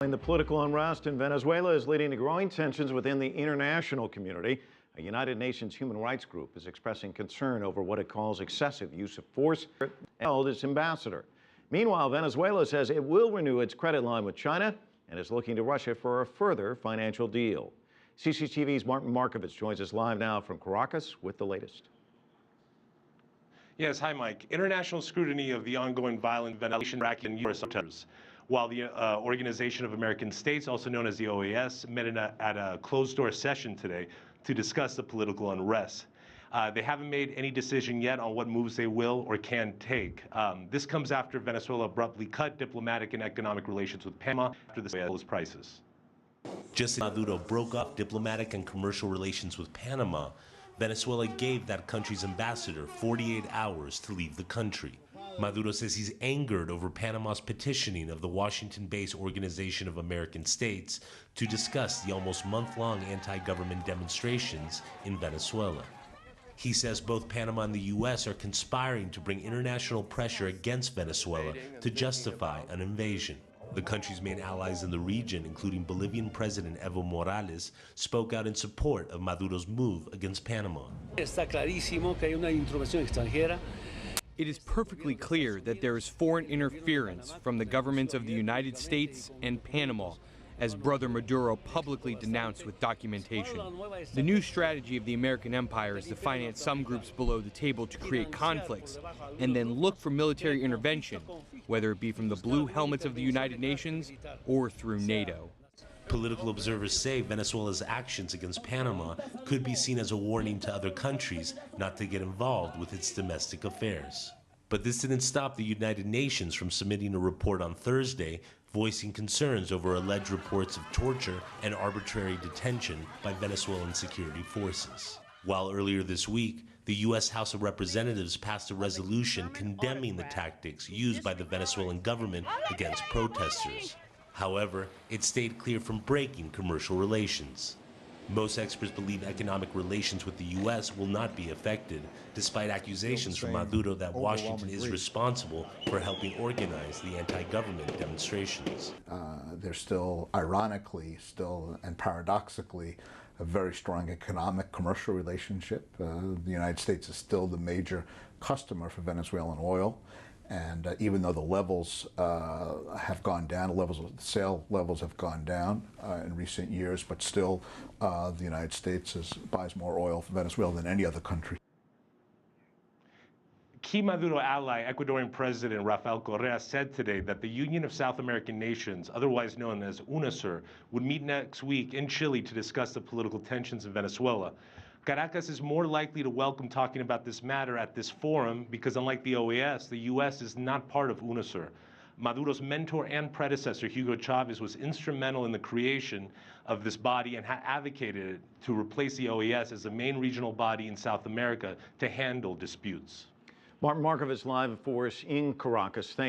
The political unrest in Venezuela is leading to growing tensions within the international community. A United Nations human rights group is expressing concern over what it calls excessive use of force, held its ambassador. Meanwhile, Venezuela says it will renew its credit line with China and is looking to Russia for a further financial deal. CCTV's Markovits joins us live now from Caracas with the latest. Yes, hi, Mike. International scrutiny of the ongoing violent Venezuelan and U.S. attempts. While the Organization of American States, also known as the OAS, met at a closed-door session today to discuss the political unrest. They haven't made any decision yet on what moves they will or can take. This comes after Venezuela abruptly cut diplomatic and economic relations with Panama after the oil's prices. Just as Maduro broke up diplomatic and commercial relations with Panama, Venezuela gave that country's ambassador 48 hours to leave the country. Maduro says he's angered over Panama's petitioning of the Washington-based Organization of American States to discuss the almost month-long anti-government demonstrations in Venezuela. He says both Panama and the U.S. are conspiring to bring international pressure against Venezuela to justify an invasion. The country's main allies in the region, including Bolivian President Evo Morales, spoke out in support of Maduro's move against Panama. It is perfectly clear that there is foreign interference from the governments of the United States and Panama, as Brother Maduro publicly denounced with documentation. The new strategy of the American empire is to finance some groups below the table to create conflicts and then look for military intervention, whether it be from the blue helmets of the United Nations or through NATO. Political observers say Venezuela's actions against Panama could be seen as a warning to other countries not to get involved with its domestic affairs. But this didn't stop the United Nations from submitting a report on Thursday voicing concerns over alleged reports of torture and arbitrary detention by Venezuelan security forces. While earlier this week, the U.S. House of Representatives passed a resolution condemning the tactics used by the Venezuelan government against protesters. However, it stayed clear from breaking commercial relations. Most experts believe economic relations with the U.S. will not be affected, despite accusations from Maduro that Washington is responsible for helping organize the anti-government demonstrations. There's still, ironically, and paradoxically, a very strong economic commercial relationship. The United States is still the major customer for Venezuelan oil. And even though the levels have gone down, the sale levels have gone down in recent years, but still the United States buys more oil from Venezuela than any other country. Key Maduro ally, Ecuadorian President Rafael Correa, said today that the Union of South American Nations, otherwise known as UNASUR, would meet next week in Chile to discuss the political tensions in Venezuela. Caracas is more likely to welcome talking about this matter at this forum because, unlike the OAS, the U.S. is not part of UNASUR. Maduro's mentor and predecessor, Hugo Chavez, was instrumental in the creation of this body and advocated to replace the OAS as the main regional body in South America to handle disputes. Markovits live for us in Caracas. Thank you.